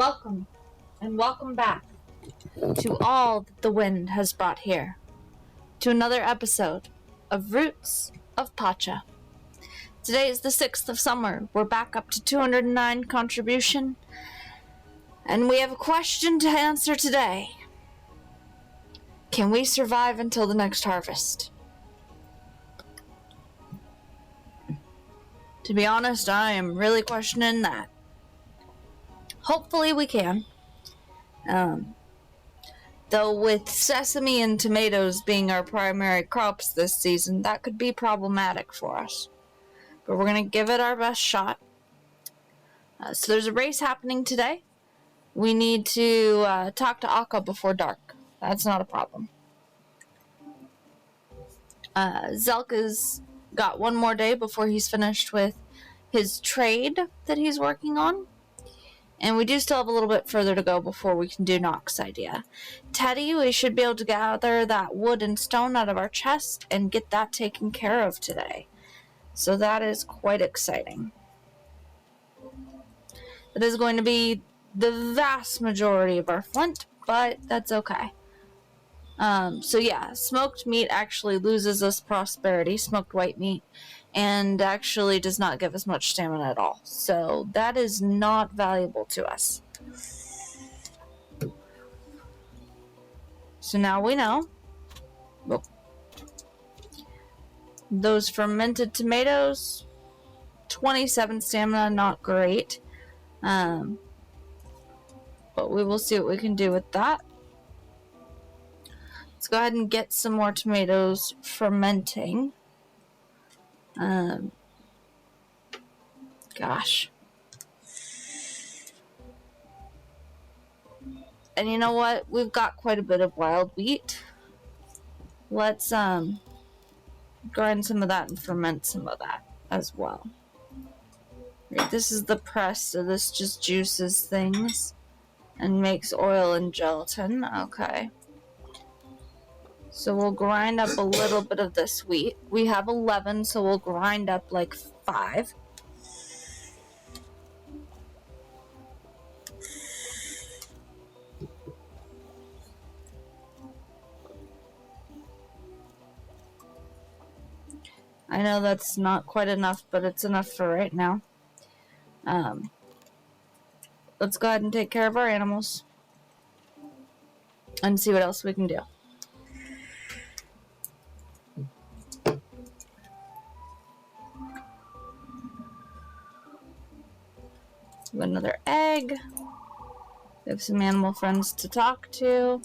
Welcome, and welcome back to all that the wind has brought here, to another episode of Roots of Pacha. Today is the 6th of summer. We're back up to 209 contribution, and we have a question to answer today. Can we survive until the next harvest? To be honest, I am really questioning that. Hopefully we can. Though with sesame and tomatoes being our primary crops this season, that could be problematic for us. But we're going to give it our best shot. So there's a race happening today. We need to talk to Akka before dark. That's not a problem. Zelka's got one more day before he's finished with his trade that he's working on. And we do still have a little bit further to go before we can do Nox's idea. Teddy, we should be able to gather that wood and stone out of our chest and get that taken care of today. So that is quite exciting. It is going to be the vast majority of our flint, but that's okay. So yeah, smoked meat actually loses us prosperity, smoked white meat, and actually does not give us much stamina at all. So that is not valuable to us. So now we know. Oh. Those fermented tomatoes, 27 stamina, not great. But we will see what we can do with that. Let's go ahead and get some more tomatoes fermenting. Gosh. And you know what? We've got quite a bit of wild wheat. Let's grind some of that and ferment some of that as well. Right, this is the press, so this just juices things and makes oil and gelatin. Okay. So we'll grind up a little bit of this wheat. We have 11, so we'll grind up like 5. I know that's not quite enough, but it's enough for right now. Let's go ahead and take care of our animals and see what else we can do. Another egg. We have some animal friends to talk to.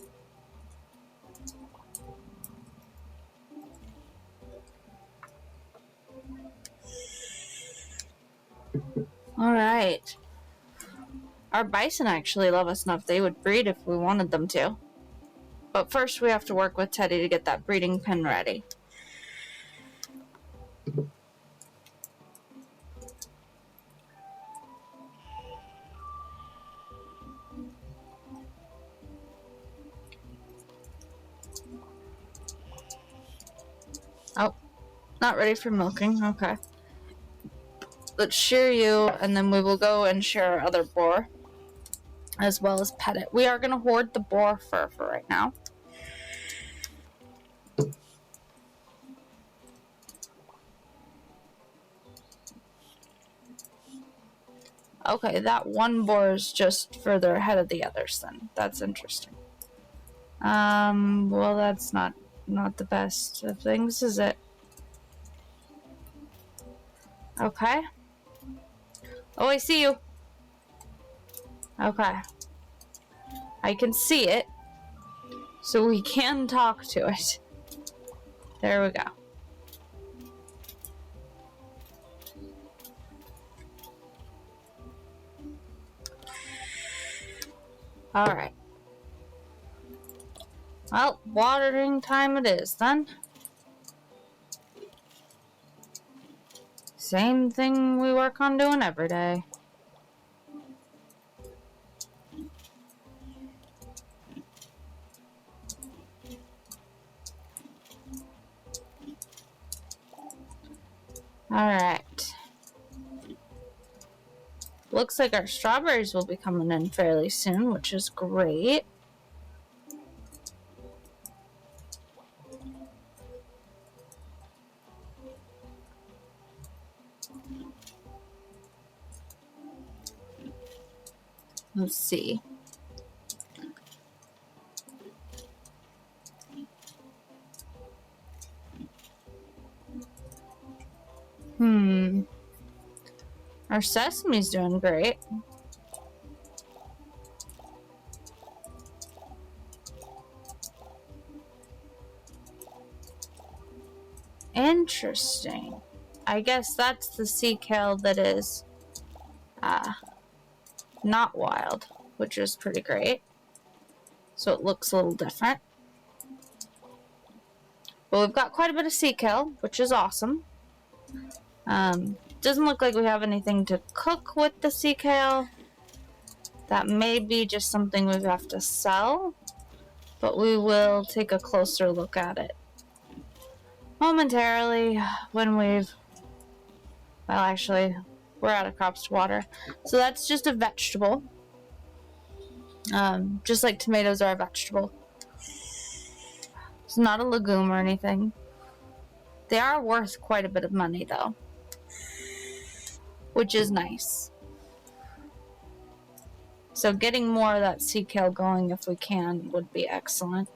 Alright. Our bison actually love us enough they would breed if we wanted them to. But first we have to work with Teddy to get that breeding pen ready. Oh, not ready for milking. Okay. Let's shear you, and then we will go and shear our other boar, as well as pet it. We are going to hoard the boar fur for right now. Okay, that one boar is just further ahead of the others then. That's interesting. Well, that's not the best of things, is it? Okay. Oh, I see you. Okay. I can see it. So we can talk to it. There we go. Alright. Well, watering time it is then. Same thing we work on doing every day. Alright. Looks like our strawberries will be coming in fairly soon, which is great. Let's see. Our sesame's doing great. Interesting. I guess that's the sea kale that is not wild, which is pretty great. So it looks a little different. But we've got quite a bit of sea kale, which is awesome. Doesn't look like we have anything to cook with the sea kale. That may be just something we have to sell, but we will take a closer look at it momentarily when we've... Well, actually, we're out of crops to water. So that's just a vegetable. Just like tomatoes are a vegetable. It's not a legume or anything. They are worth quite a bit of money, though, which is nice. So getting more of that sea kale going if we can would be excellent.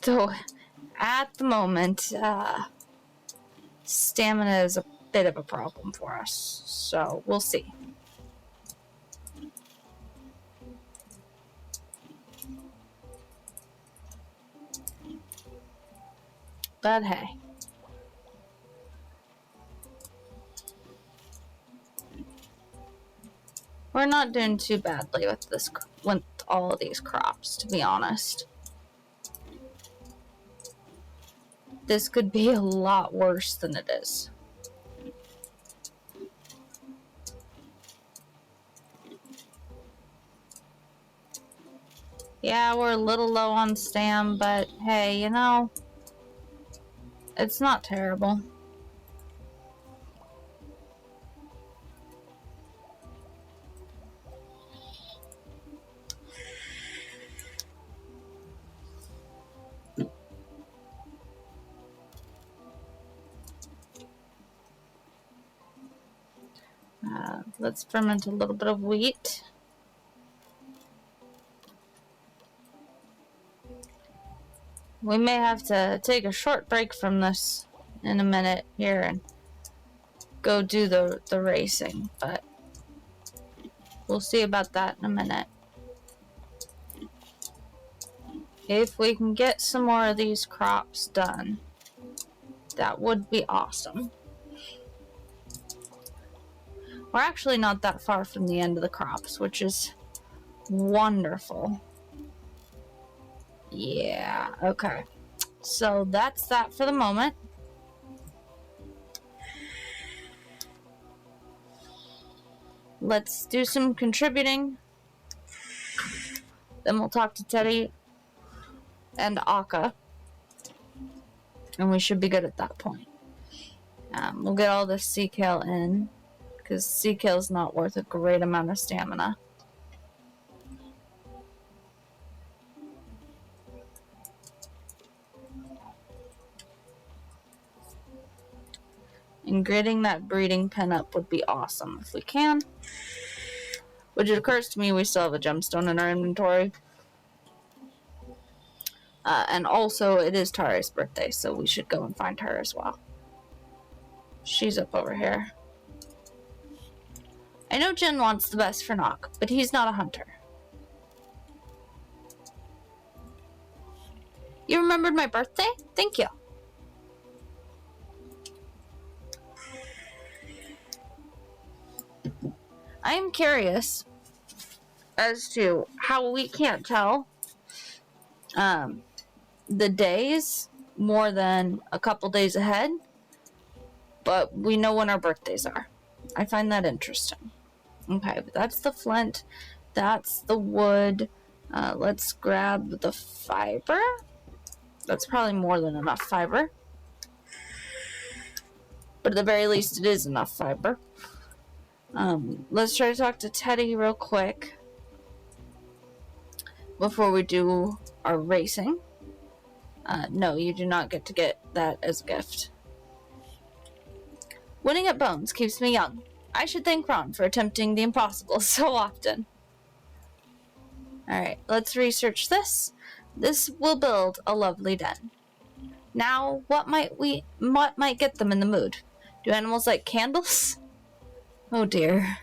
So at the moment, stamina is a bit of a problem for us. So we'll see. But hey. We're not doing too badly with this, with all of these crops, to be honest. This could be a lot worse than it is. Yeah, we're a little low on stam, but hey, you know, it's not terrible. Let's ferment a little bit of wheat. We may have to take a short break from this in a minute here and go do the racing, but we'll see about that in a minute. If we can get some more of these crops done, that would be awesome. We're actually not that far from the end of the crops, which is wonderful. Yeah, okay. So that's that for the moment. Let's do some contributing. Then we'll talk to Teddy and Akka. And we should be good at that point. We'll get all this sea kale in, because sea kale is not worth a great amount of stamina. And gritting that breeding pen up would be awesome if we can. Which it occurs to me we still have a gemstone in our inventory. And also it is Tara's birthday, so we should go and find her as well. She's up over here. I know Jen wants the best for Nock, but he's not a hunter. You remembered my birthday? Thank you. I am curious as to how we can't tell the days more than a couple days ahead, but we know when our birthdays are. I find that interesting. Okay, but that's the flint. That's the wood. Let's grab the fiber. That's probably more than enough fiber. But at the very least, it is enough fiber. Let's try to talk to Teddy real quick before we do our racing. No, you do not get to get that as a gift. Winning at Bones keeps me young. I should thank Ron for attempting the impossible so often. Alright, let's research this. This will build a lovely den. Now, what might get them in the mood? Do animals like candles? Oh dear.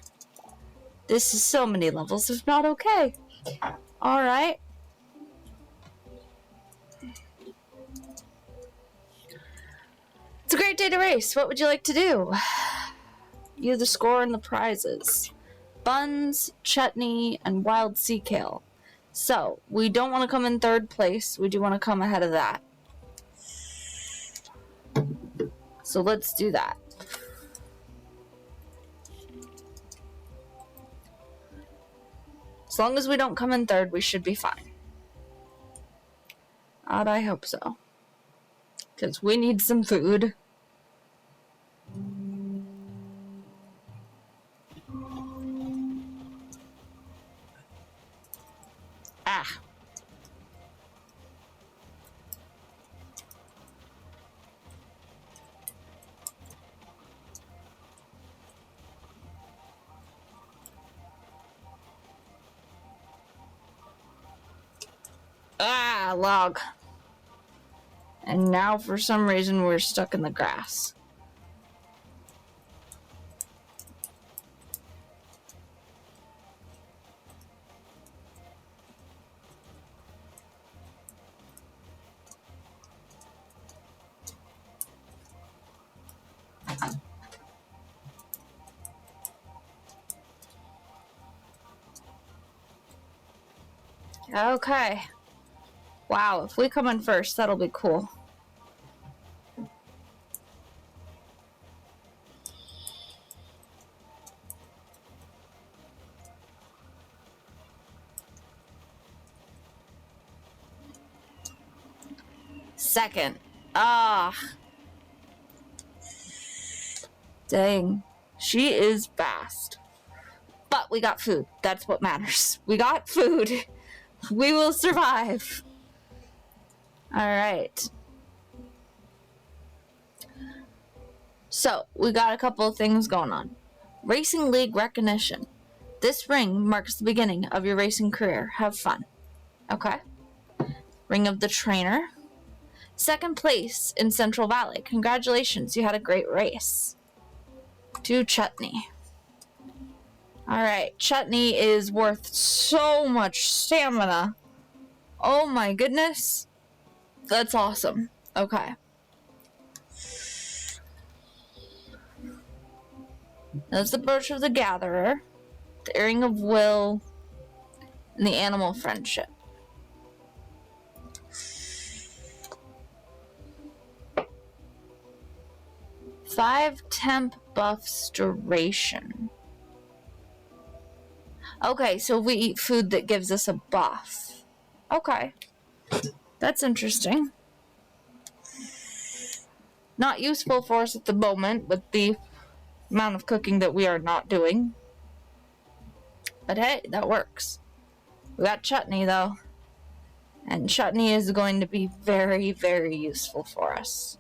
This is so many levels of not okay. Alright. It's a great day to race. What would you like to do? You the score and the prizes. Buns, chutney, and wild sea kale. So, we don't want to come in third place. We do want to come ahead of that. So let's do that. As long as we don't come in third, we should be fine. I hope so. Because we need some food. Ah. Ah, log. And now for some reason we're stuck in the grass. Okay. Wow, if we come in first, that'll be cool. Second. Ah. Dang. She is fast. But we got food. That's what matters. We got food. We will survive. Alright. So, we got a couple of things going on. Racing League recognition. This ring marks the beginning of your racing career. Have fun. Okay. Ring of the Trainer. Second place in Central Valley. Congratulations, you had a great race. To Chutney. Alright, Chutney is worth so much stamina. Oh my goodness. That's awesome. Okay. That's the Brooch of the Gatherer, the Earring of Will, and the Animal Friendship. Five temp buffs duration. Okay, so we eat food that gives us a buff. Okay. That's interesting. Not useful for us at the moment with the amount of cooking that we are not doing. But hey, that works. We got chutney though. And chutney is going to be very, very useful for us.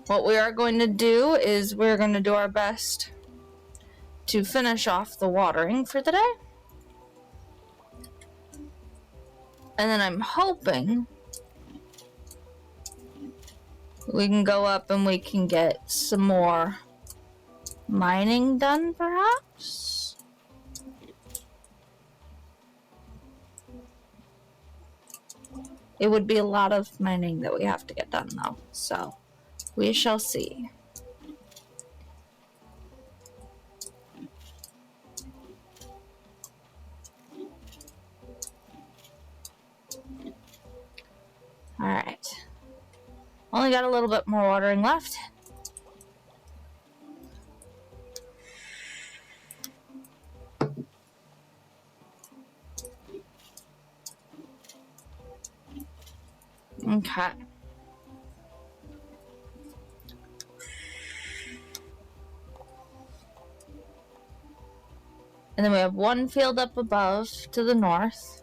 What we are going to do is we're going to do our best to finish off the watering for the day. And then I'm hoping we can go up and we can get some more mining done, perhaps? It would be a lot of mining that we have to get done, though. So, we shall see. Alright. Only got a little bit more watering left. Okay. And then we have one field up above to the north.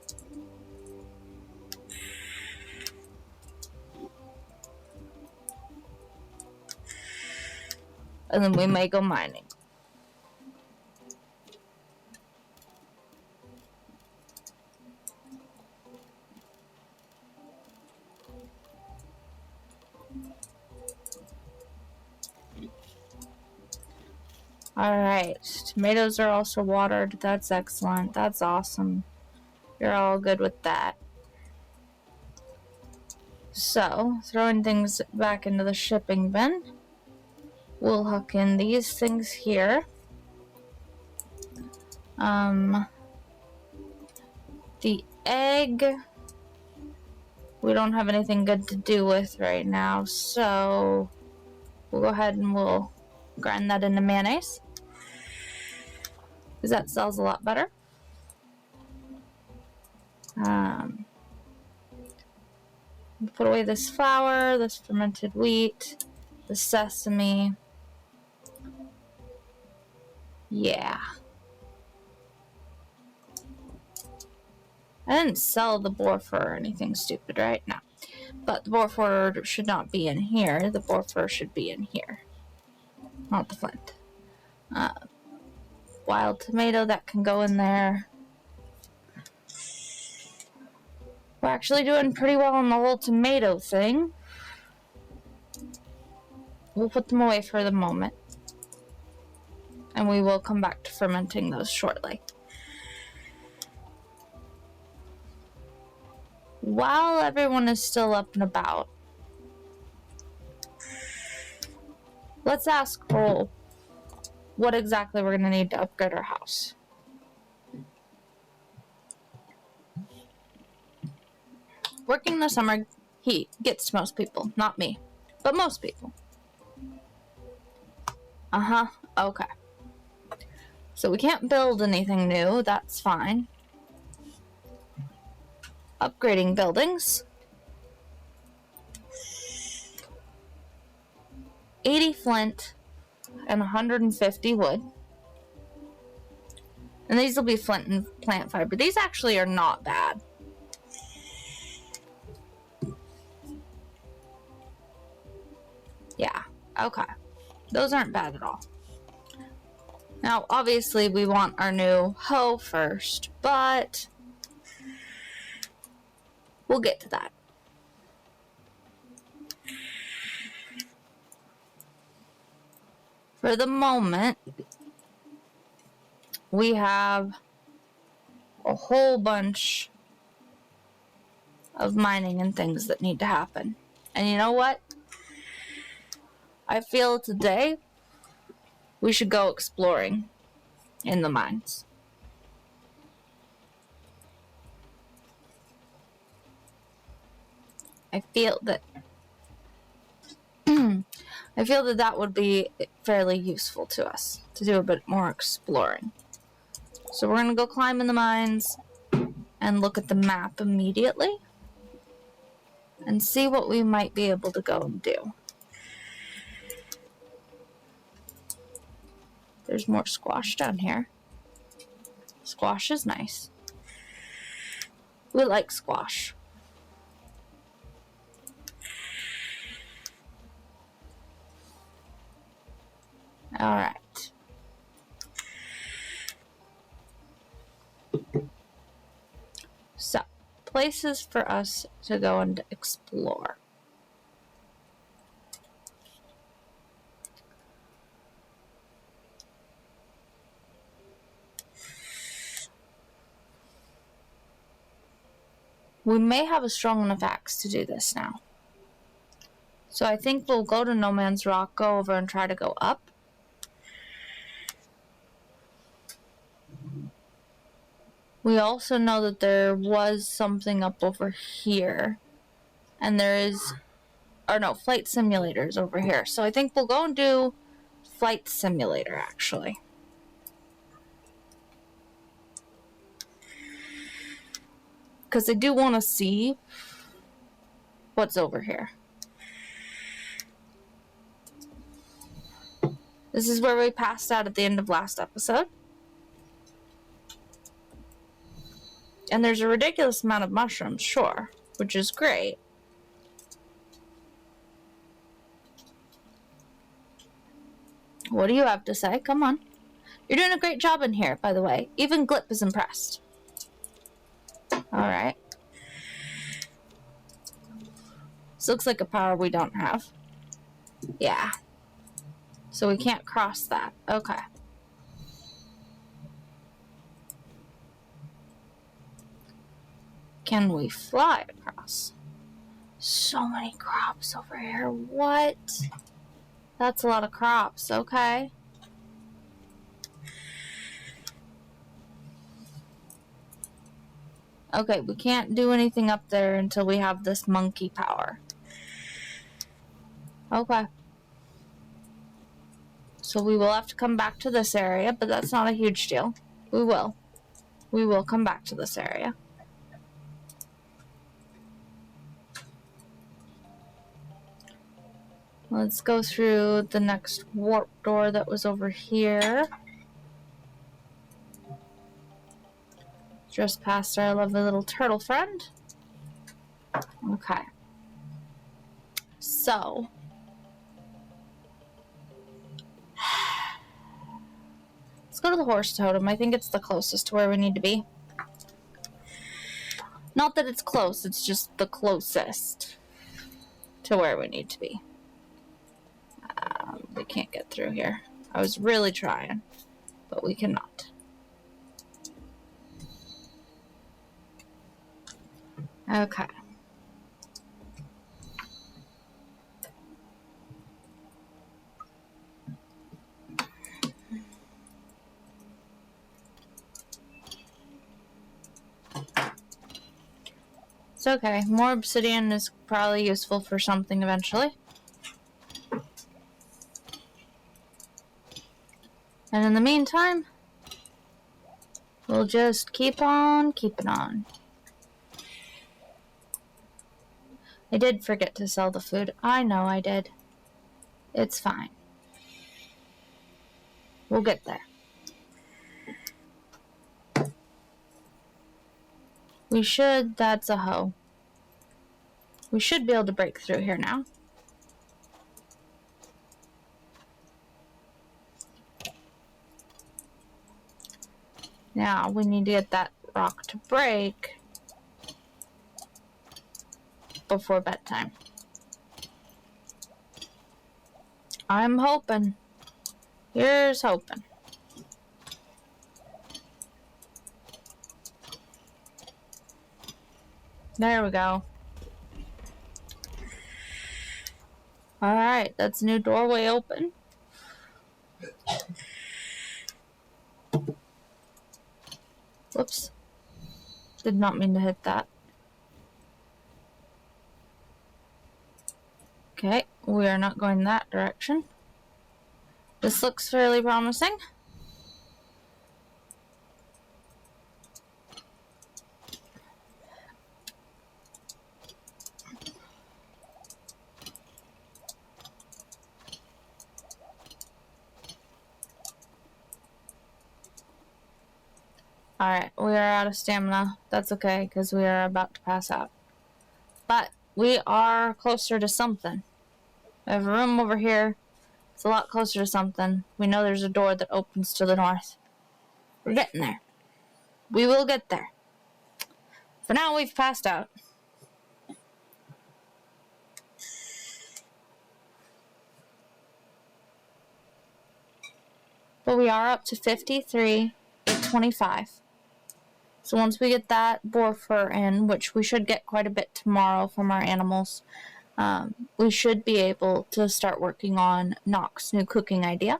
And then we may go mining. Alright, tomatoes are also watered. That's excellent. That's awesome. You're all good with that. So, throwing things back into the shipping bin. We'll hook in these things here. The egg, we don't have anything good to do with right now, so we'll go ahead and we'll grind that into mayonnaise, because that sells a lot better. Put away this flour, this fermented wheat, the sesame. Yeah. I didn't sell the boar fur or anything stupid, right? No. But the boar fur should not be in here. The boar fur should be in here. Not the flint. Wild tomato, that can go in there. We're actually doing pretty well on the whole tomato thing. We'll put them away for the moment. And we will come back to fermenting those shortly. While everyone is still up and about, let's ask Cole what exactly we're going to need to upgrade our house. Working in the summer heat gets to most people. Not me, but most people. Okay. So we can't build anything new. That's fine. Upgrading buildings. 80 flint and 150 wood. And these will be flint and plant fiber. These actually are not bad. Yeah, okay. Those aren't bad at all. Now, obviously, we want our new hoe first, but we'll get to that. For the moment, we have a whole bunch of mining and things that need to happen. And you know what? I feel today we should go exploring in the mines. I feel that that would be fairly useful to us to do a bit more exploring. So we're gonna go climb in the mines and look at the map immediately and see what we might be able to go and do. There's more squash down here. Squash is nice. We like squash. Alright. So, places for us to go and explore. We may have a strong enough axe to do this now. So I think we'll go to No Man's Rock, go over and try to go up. We also know that there was something up over here. And there is... Or no, flight simulators over here. So I think we'll go and do flight simulator, actually. Because I do want to see what's over here. This is where we passed out at the end of last episode. And there's a ridiculous amount of mushrooms, sure, which is great. What do you have to say? Come on. You're doing a great job in here, by the way. Even Glip is impressed. Alright. This looks like a power we don't have. Yeah. So we can't cross that. Okay. Can we fly across? So many crops over here. What? That's a lot of crops. Okay. Okay, we can't do anything up there until we have this monkey power. Okay. So we will have to come back to this area, but that's not a huge deal. We will. We will come back to this area. Let's go through the next warp door that was over here. Just past our lovely little turtle friend. Okay. So. Let's go to the horse totem. I think it's the closest to where we need to be. Not that it's close, it's just the closest to where we need to be. We can't get through here. I was really trying, but we cannot. Okay. It's okay. More obsidian is probably useful for something eventually. And in the meantime, we'll just keep on keeping on. I did forget to sell the food. I know I did. It's fine. We'll get there. We should... That's a hoe. We should be able to break through here now. Now, we need to get that rock to break before bedtime. I'm hoping. Here's hoping. There we go. Alright, that's a new doorway open. Whoops. Did not mean to hit that. Okay, we are not going that direction. This looks fairly promising. Alright, we are out of stamina. That's okay, because we are about to pass out. But we are closer to something. We have a room over here. It's a lot closer to something. We know there's a door that opens to the north. We're getting there. We will get there. For now, we've passed out. But we are up to 53,825. So once we get that boar fur in, which we should get quite a bit tomorrow from our animals, we should be able to start working on Nock's new cooking idea.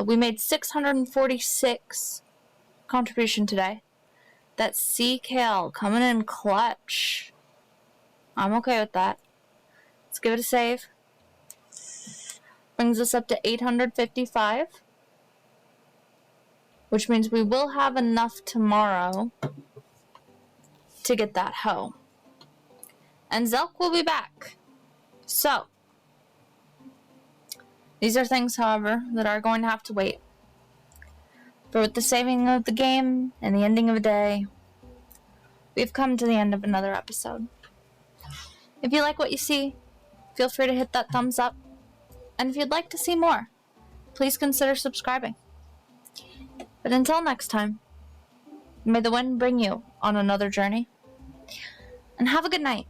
We made 646 contribution today. That's sea kale coming in clutch. I'm okay with that. Let's give it a save. Brings us up to 855. Which means we will have enough tomorrow to get that hoe. And Zelk will be back. So, these are things, however, that are going to have to wait. But with the saving of the game and the ending of the day, we've come to the end of another episode. If you like what you see, feel free to hit that thumbs up. And if you'd like to see more, please consider subscribing. But until next time, may the wind bring you on another journey. And have a good night.